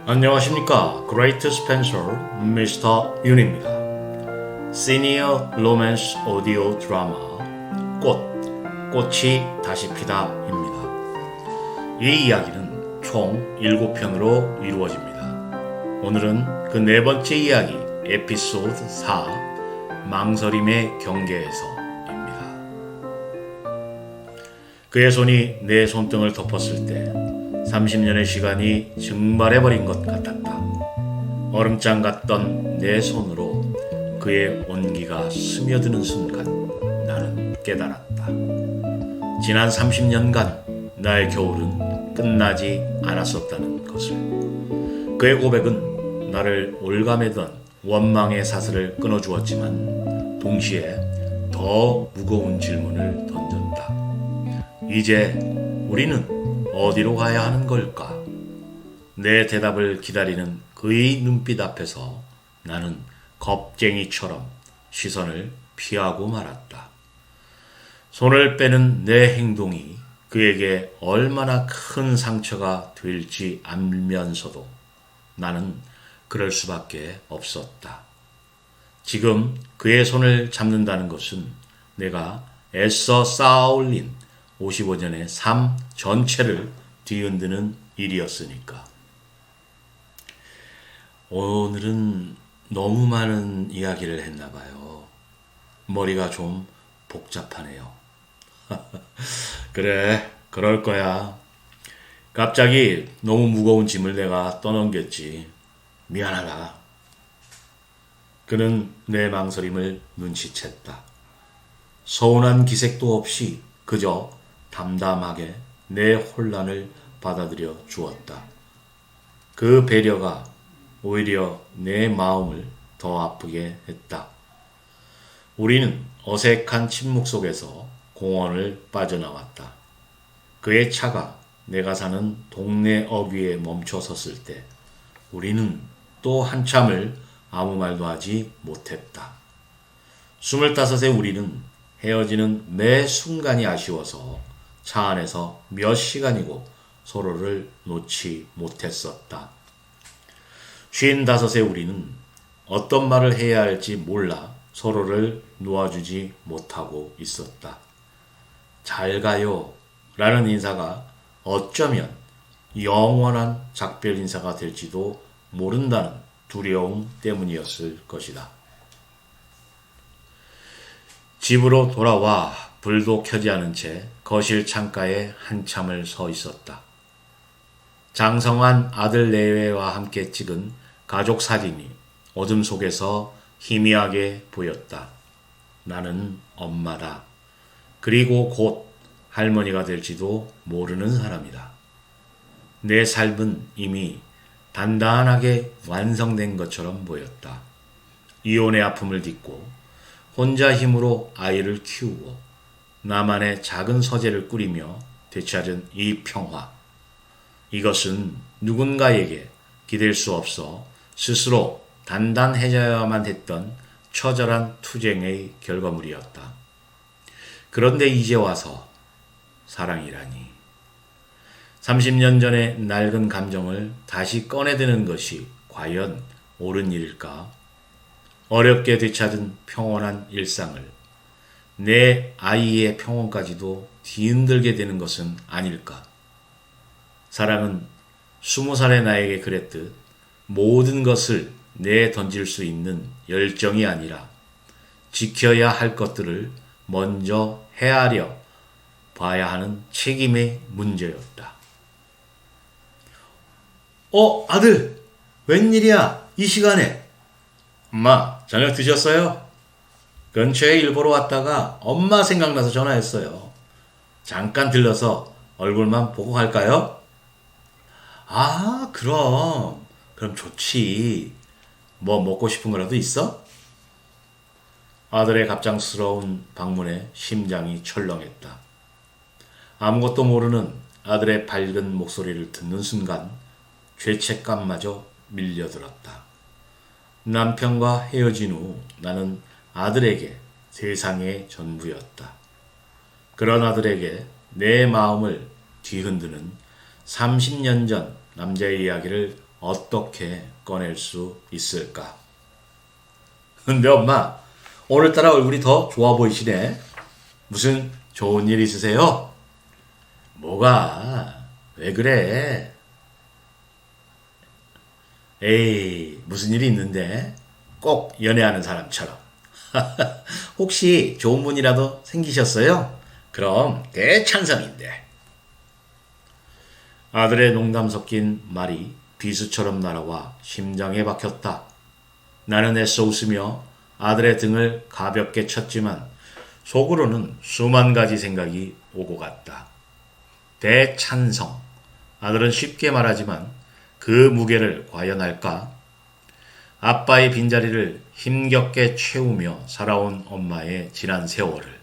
안녕하십니까. 그레이트 스펜서 미스터 윤입니다. 시니어 로맨스 오디오 드라마 꽃이 다시 피다입니다. 이 이야기는 총 7편으로 이루어집니다. 오늘은 그 네 번째 이야기 에피소드 4 망설임의 경계에서입니다. 그의 손이 내 손등을 덮었을 때 30년의 시간이 증발해버린 것 같았다. 얼음장 같던 내 손으로 그의 온기가 스며드는 순간 나는 깨달았다. 지난 30년간 나의 겨울은 끝나지 않았었다는 것을. 그의 고백은 나를 올가매던 원망의 사슬을 끊어주었지만 동시에 더 무거운 질문을 던졌다. 이제 우리는 어디로 가야 하는 걸까? 내 대답을 기다리는 그의 눈빛 앞에서 나는 겁쟁이처럼 시선을 피하고 말았다. 손을 빼는 내 행동이 그에게 얼마나 큰 상처가 될지 알면서도 나는 그럴 수밖에 없었다. 지금 그의 손을 잡는다는 것은 내가 애써 쌓아올린 55년의 삶 전체를 뒤흔드는 일이었으니까. 오늘은 너무 많은 이야기를 했나 봐요. 머리가 좀 복잡하네요. 그래, 그럴 거야. 갑자기 너무 무거운 짐을 내가 떠넘겼지. 미안하다. 그는 내 망설임을 눈치챘다. 서운한 기색도 없이 그저 담담하게 내 혼란을 받아들여 주었다. 그 배려가 오히려 내 마음을 더 아프게 했다. 우리는 어색한 침묵 속에서 공원을 빠져나왔다. 그의 차가 내가 사는 동네 어귀에 멈춰 섰을 때 우리는 또 한참을 아무 말도 하지 못했다. 25의 우리는 헤어지는 매 순간이 아쉬워서 차 안에서 몇 시간이고 서로를 놓지 못했었다. 55의 우리는 어떤 말을 해야 할지 몰라 서로를 놓아주지 못하고 있었다. 잘 가요 라는 인사가 어쩌면 영원한 작별 인사가 될지도 모른다는 두려움 때문이었을 것이다. 집으로 돌아와 불도 켜지 않은 채 거실 창가에 한참을 서 있었다. 장성한 아들 내외와 함께 찍은 가족 사진이 어둠 속에서 희미하게 보였다. 나는 엄마다. 그리고 곧 할머니가 될지도 모르는 사람이다. 내 삶은 이미 단단하게 완성된 것처럼 보였다. 이혼의 아픔을 딛고 혼자 힘으로 아이를 키우고 나만의 작은 서재를 꾸리며 되찾은 이 평화. 이것은 누군가에게 기댈 수 없어 스스로 단단해져야만 했던 처절한 투쟁의 결과물이었다. 그런데 이제 와서 사랑이라니. 30년 전의 낡은 감정을 다시 꺼내드는 것이 과연 옳은 일일까? 어렵게 되찾은 평온한 일상을 내 아이의 평온까지도 뒤흔들게 되는 것은 아닐까? 사랑은 20살의 나에게 그랬듯 모든 것을 내던질 수 있는 열정이 아니라 지켜야 할 것들을 먼저 헤아려 봐야 하는 책임의 문제였다. 아들! 웬일이야? 이 시간에? 엄마, 저녁 드셨어요? 근처에 일보러 왔다가 엄마 생각나서 전화했어요. 잠깐 들러서 얼굴만 보고 갈까요? 아, 그럼 좋지. 뭐 먹고 싶은 거라도 있어? 아들의 갑작스러운 방문에 심장이 철렁했다. 아무것도 모르는 아들의 밝은 목소리를 듣는 순간 죄책감마저 밀려들었다. 남편과 헤어진 후 나는 아들에게 세상의 전부였다. 그런 아들에게 내 마음을 뒤흔드는 30년 전 남자의 이야기를 어떻게 꺼낼 수 있을까? 근데 엄마, 오늘따라 얼굴이 더 좋아 보이시네. 무슨 좋은 일 있으세요? 뭐가? 왜 그래? 에이, 무슨 일이 있는데? 꼭 연애하는 사람처럼. 혹시 좋은 분이라도 생기셨어요? 그럼 대찬성인데. 아들의 농담 섞인 말이 비수처럼 날아와 심장에 박혔다. 나는 애써 웃으며 아들의 등을 가볍게 쳤지만 속으로는 수만 가지 생각이 오고 갔다. 대찬성. 아들은 쉽게 말하지만 그 무게를 과연 할까? 아빠의 빈자리를 힘겹게 채우며 살아온 엄마의 지난 세월을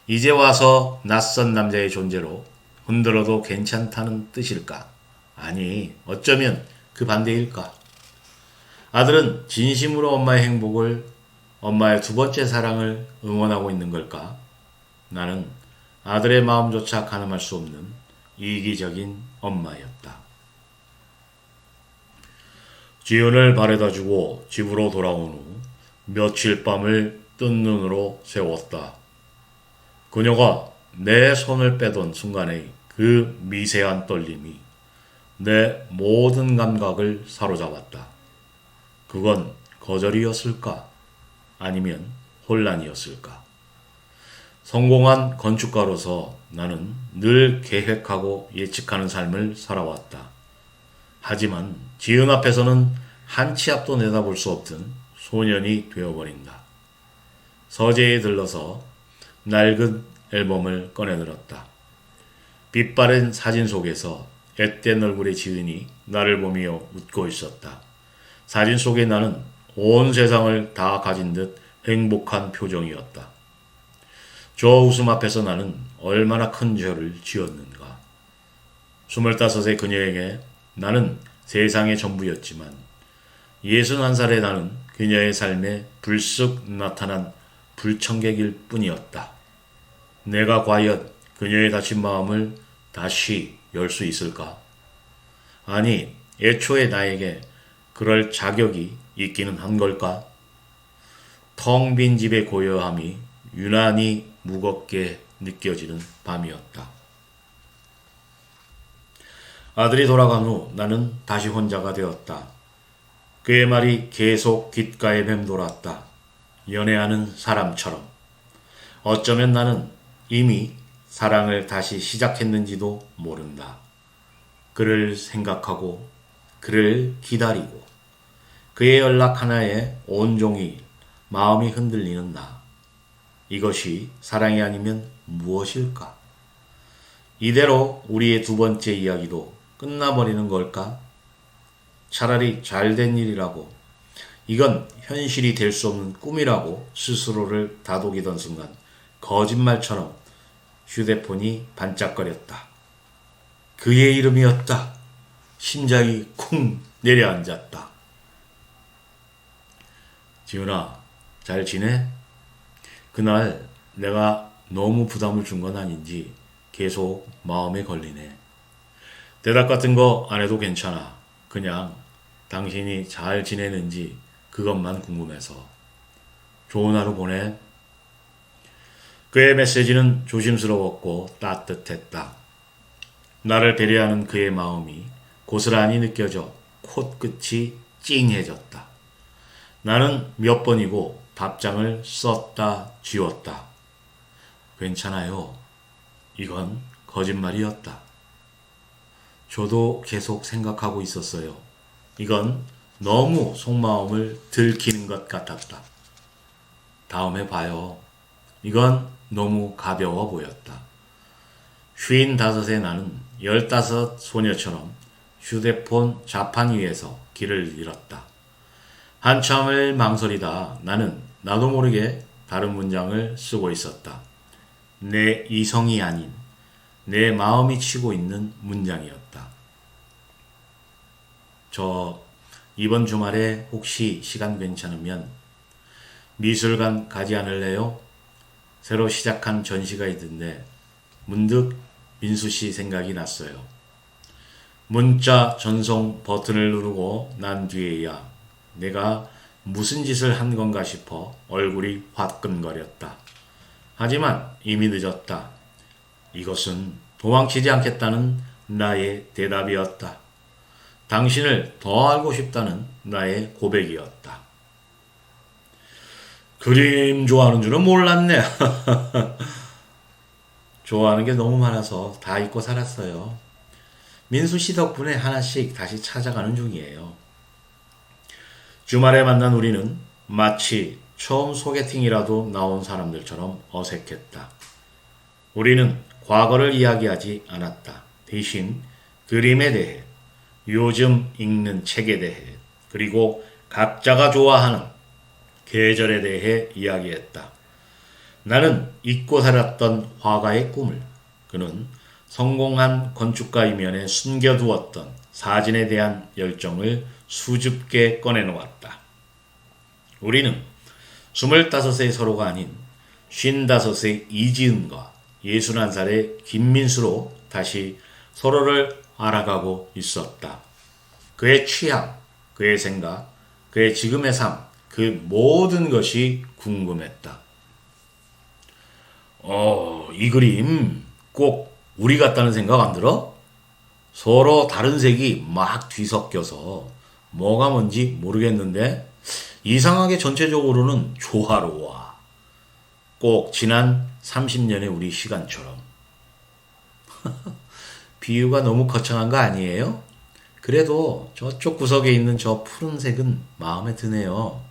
이제 와서 낯선 남자의 존재로 흔들어도 괜찮다는 뜻일까? 아니, 어쩌면 그 반대일까? 아들은 진심으로 엄마의 행복을, 엄마의 두 번째 사랑을 응원하고 있는 걸까? 나는 아들의 마음조차 가늠할 수 없는 이기적인 엄마였다. 지은을 바래다 주고 집으로 돌아온 후 며칠 밤을 뜬 눈으로 세웠다. 그녀가 내 손을 빼던 순간의 그 미세한 떨림이 내 모든 감각을 사로잡았다. 그건 거절이었을까? 아니면 혼란이었을까? 성공한 건축가로서 나는 늘 계획하고 예측하는 삶을 살아왔다. 하지만 지은 앞에서는 한 치 앞도 내다볼 수 없던 소년이 되어버린다. 서재에 들러서 낡은 앨범을 꺼내들었다. 빛바랜 사진 속에서 앳된 얼굴의 지은이 나를 보며 웃고 있었다. 사진 속의 나는 온 세상을 다 가진 듯 행복한 표정이었다. 저 웃음 앞에서 나는 얼마나 큰 죄를 지었는가. 25의 그녀에게 나는 세상의 전부였지만 61살의 나는 그녀의 삶에 불쑥 나타난 불청객일 뿐이었다. 내가 과연 그녀의 다친 마음을 다시 열 수 있을까? 아니, 애초에 나에게 그럴 자격이 있기는 한 걸까? 텅 빈 집의 고요함이 유난히 무겁게 느껴지는 밤이었다. 아들이 돌아간 후 나는 다시 혼자가 되었다. 그의 말이 계속 귓가에 맴돌았다. 연애하는 사람처럼. 어쩌면 나는 이미 사랑을 다시 시작했는지도 모른다. 그를 생각하고 그를 기다리고 그의 연락 하나에 온종일 마음이 흔들리는 나. 이것이 사랑이 아니면 무엇일까? 이대로 우리의 두 번째 이야기도 끝나버리는 걸까? 차라리 잘된 일이라고, 이건 현실이 될 수 없는 꿈이라고 스스로를 다독이던 순간 거짓말처럼 휴대폰이 반짝거렸다. 그의 이름이었다. 심장이 쿵 내려앉았다. 지훈아, 잘 지내? 그날 내가 너무 부담을 준 건 아닌지 계속 마음에 걸리네. 대답 같은 거 안 해도 괜찮아. 그냥 당신이 잘 지내는지 그것만 궁금해서. 좋은 하루 보내. 그의 메시지는 조심스러웠고 따뜻했다. 나를 배려하는 그의 마음이 고스란히 느껴져 콧끝이 찡해졌다. 나는 몇 번이고 답장을 썼다 지웠다. 괜찮아요. 이건 거짓말이었다. 저도 계속 생각하고 있었어요. 이건 너무 속마음을 들키는 것 같았다. 다음에 봐요. 이건 너무 가벼워 보였다. 55의 나는 15 소녀처럼 휴대폰 자판 위에서 길을 잃었다. 한참을 망설이다 나는 나도 모르게 다른 문장을 쓰고 있었다. 내 이성이 아닌 내 마음이 치고 있는 문장이었다. 저 이번 주말에 혹시 시간 괜찮으면 미술관 가지 않을래요? 새로 시작한 전시가 있던데 문득 민수 씨 생각이 났어요. 문자 전송 버튼을 누르고 난 뒤에야 내가 무슨 짓을 한 건가 싶어 얼굴이 화끈거렸다. 하지만 이미 늦었다. 이것은 도망치지 않겠다는 나의 대답이었다. 당신을 더 알고 싶다는 나의 고백이었다. 그림 좋아하는 줄은 몰랐네. 좋아하는 게 너무 많아서 다 잊고 살았어요. 민수 씨 덕분에 하나씩 다시 찾아가는 중이에요. 주말에 만난 우리는 마치 처음 소개팅이라도 나온 사람들처럼 어색했다. 우리는 과거를 이야기하지 않았다. 대신 그림에 대해, 요즘 읽는 책에 대해, 그리고 각자가 좋아하는 계절에 대해 이야기했다. 나는 잊고 살았던 화가의 꿈을, 그는 성공한 건축가 이면에 숨겨두었던 사진에 대한 열정을 수줍게 꺼내놓았다. 우리는 25세 서로가 아닌 55세 이지은과 61살의 김민수로 다시 서로를 알아가고 있었다. 그의 취향, 그의 생각, 그의 지금의 삶, 그 모든 것이 궁금했다. 이 그림 꼭 우리 같다는 생각 안 들어? 서로 다른 색이 막 뒤섞여서 뭐가 뭔지 모르겠는데 이상하게 전체적으로는 조화로워. 꼭 지난 30년의 우리 시간처럼. 비유가 너무 거창한 거 아니에요? 그래도 저쪽 구석에 있는 저 푸른색은 마음에 드네요.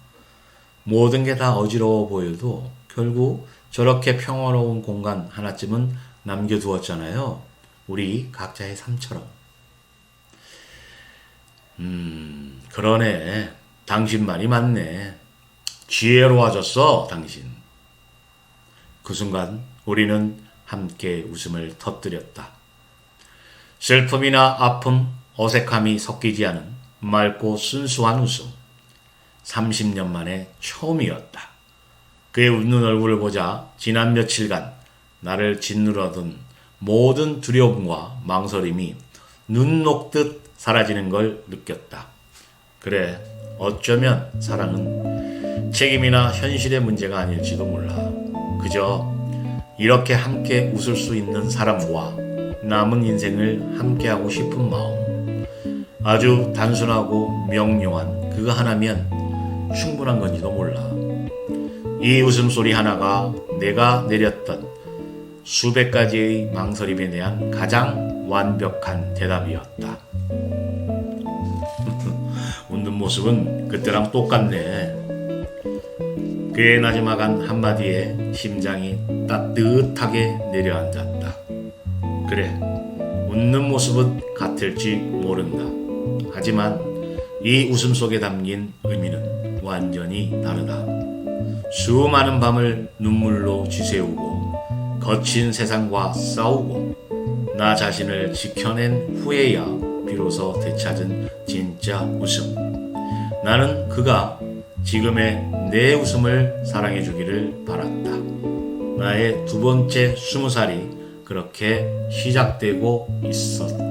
모든 게 다 어지러워 보여도 결국 저렇게 평화로운 공간 하나쯤은 남겨두었잖아요. 우리 각자의 삶처럼. 그러네. 당신 말이 맞네. 지혜로워졌어, 당신. 그 순간 우리는 함께 웃음을 터뜨렸다. 슬픔이나 아픔, 어색함이 섞이지 않은 맑고 순수한 웃음. 30년 만에 처음이었다. 그의 웃는 얼굴을 보자 지난 며칠간 나를 짓누르던 모든 두려움과 망설임이 눈 녹듯 사라지는 걸 느꼈다. 그래, 어쩌면 사랑은 책임이나 현실의 문제가 아닐지도 몰라. 그저 이렇게 함께 웃을 수 있는 사람과 남은 인생을 함께하고 싶은 마음. 아주 단순하고 명료한 그거 하나면 충분한 건지도 몰라. 이 웃음소리 하나가 내가 내렸던 수백 가지의 망설임에 대한 가장 완벽한 대답이었다. 웃는 모습은 그때랑 똑같네. 그의 나지막한 한마디에 심장이 따뜻하게 내려앉았다. 그래, 웃는 모습은 같을지 모른다. 하지만 이 웃음 속에 담긴 의미는 완전히 다르다. 수많은 밤을 눈물로 지새우고 거친 세상과 싸우고 나 자신을 지켜낸 후에야 비로소 되찾은 진짜 웃음. 나는 그가 지금의 내 웃음을 사랑해 주기를 바랐다. 나의 두 번째 20살이 그렇게 시작되고 있었다.